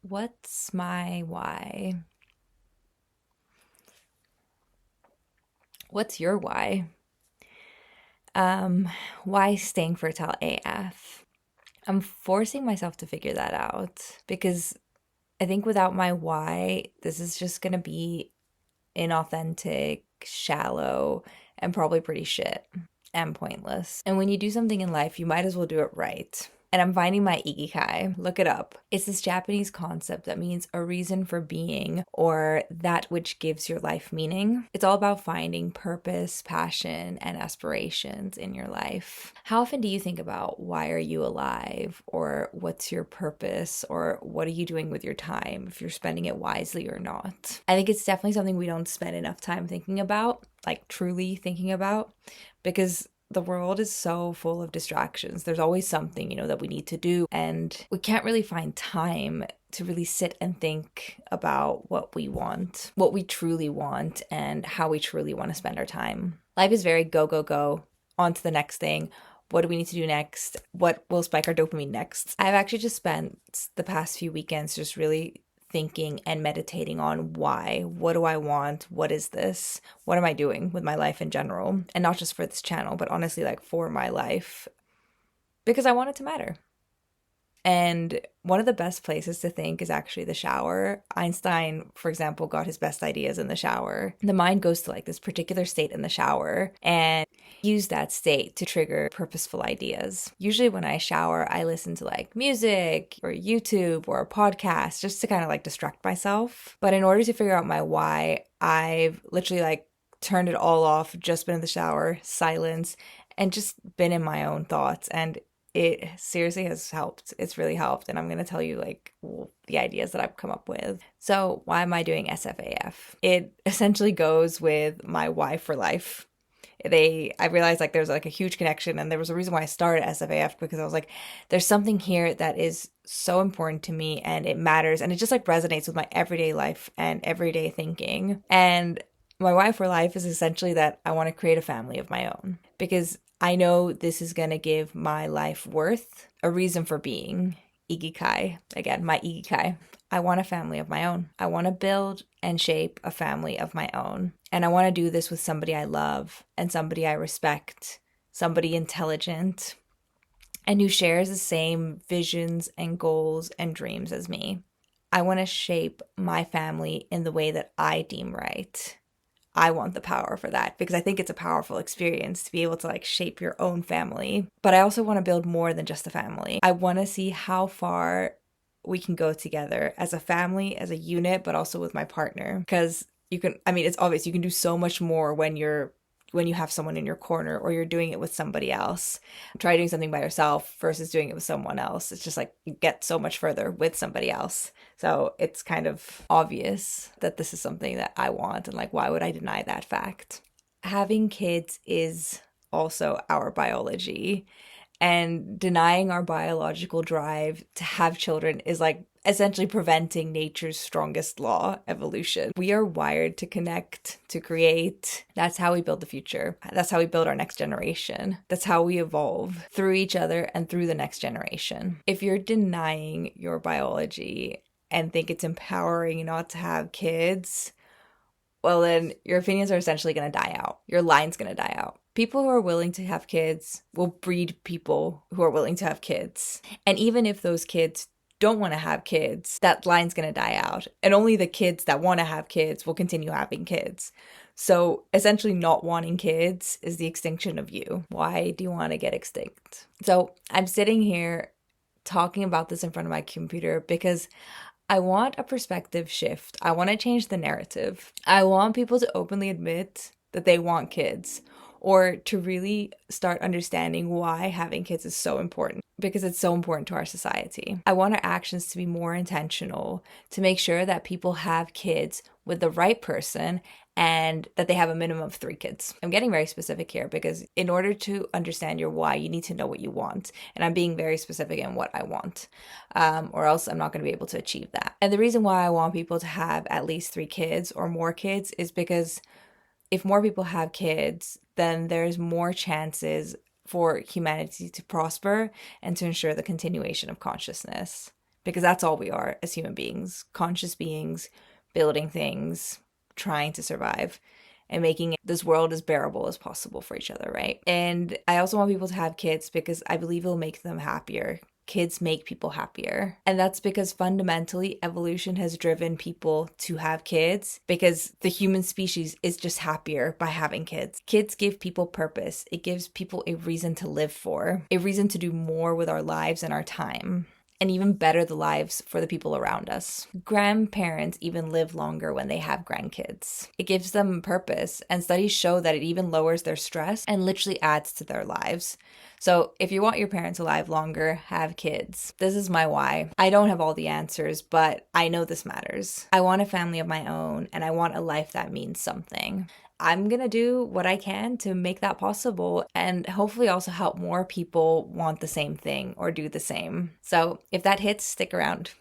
What's my why? What's your why? Um, why staying fertile AF? I'm forcing myself to figure that out because I think without my why, this is just gonna be inauthentic, shallow, and probably pretty shit and pointless. And when you do something in life, you might as well do it right. And I'm finding my ikigai. Look it up. It's this Japanese concept that means a reason for being or that which gives your life meaning. It's all about finding purpose, passion, and aspirations in your life. How often do you think about why are you alive or what's your purpose or what are you doing with your time if you're spending it wisely or not? I think it's definitely something we don't spend enough time thinking about, like truly thinking about, because the world is so full of distractions. There's always something, that we need to do, and we can't really find time to really sit and think about what we want, what we truly want, and how we truly want to spend our time. Life is very go, go, go, on to the next thing. What do we need to do next? What will spike our dopamine next? I've actually just spent the past few weekends just really thinking and meditating on why. What do I want? What is this? What am I doing with my life in general? And not just for this channel, but honestly, like for my life, because I want it to matter. And one of the best places to think is actually the shower. Einstein, for example, got his best ideas in the shower. The mind goes to like this particular state in the shower and use that state to trigger purposeful ideas. Usually when I shower, I listen to like music or YouTube or a podcast just to kind of like distract myself. But in order to figure out my why, I've literally like turned it all off, just been in the shower, silence, and just been in my own thoughts. And it seriously has helped. It's really helped. And I'm going to tell you like the ideas that I've come up with. So why am I doing SFAF? It essentially goes with my why for life. I realized like there's like a huge connection, and there was a reason why I started SFAF, because I was like, there's something here that is so important to me and it matters. And it just like resonates with my everyday life and everyday thinking. And my why for life is essentially that I want to create a family of my own, because I know this is going to give my life worth, a reason for being. Ikigai. Again, my ikigai. I want a family of my own. I want to build and shape a family of my own. And I want to do this with somebody I love and somebody I respect, somebody intelligent, and who shares the same visions and goals and dreams as me. I want to shape my family in the way that I deem right. I want the power for that, because I think it's a powerful experience to be able to like shape your own family. But I also want to build more than just a family. I want to see how far we can go together as a family, as a unit, but also with my partner. Because it's obvious you can do so much more when you have someone in your corner or you're doing it with somebody else. Try doing something by yourself versus doing it with someone else. It's just like you get so much further with somebody else. So it's kind of obvious that this is something that I want, and like, why would I deny that fact? Having kids is also our biology, and denying our biological drive to have children is like essentially preventing nature's strongest law, evolution. We are wired to connect, to create. That's how we build the future. That's how we build our next generation. That's how we evolve, through each other and through the next generation. If you're denying your biology and think it's empowering not to have kids, well, then your opinions are essentially going to die out. Your line's going to die out. People who are willing to have kids will breed people who are willing to have kids. And even if those kids don't want to have kids, that line's going to die out. And only the kids that want to have kids will continue having kids. So essentially not wanting kids is the extinction of you. Why do you want to get extinct? So I'm sitting here talking about this in front of my computer because I want a perspective shift. I want to change the narrative. I want people to openly admit that they want kids, or to really start understanding why having kids is so important, because it's so important to our society. I want our actions to be more intentional, to make sure that people have kids with the right person and that they have a minimum of 3 kids. I'm getting very specific here because in order to understand your why, you need to know what you want. And I'm being very specific in what I want, or else I'm not going to be able to achieve that. And the reason why I want people to have at least 3 kids or more kids is because if more people have kids, then there's more chances for humanity to prosper and to ensure the continuation of consciousness. because that's all we are as human beings, conscious beings, building things, trying to survive and making this world as bearable as possible for each other, right? And I also want people to have kids because I believe it'll make them happier. Kids make people happier. And that's because fundamentally evolution has driven people to have kids because the human species is just happier by having kids. Kids give people purpose. It gives people a reason to live for, a reason to do more with our lives and our time, and even better the lives for the people around us. Grandparents even live longer when they have grandkids. It gives them purpose, and studies show that it even lowers their stress and literally adds to their lives. So if you want your parents alive longer, have kids. This is my why. I don't have all the answers, but I know this matters. I want a family of my own, and I want a life that means something. I'm gonna do what I can to make that possible and hopefully also help more people want the same thing or do the same. So if that hits, stick around.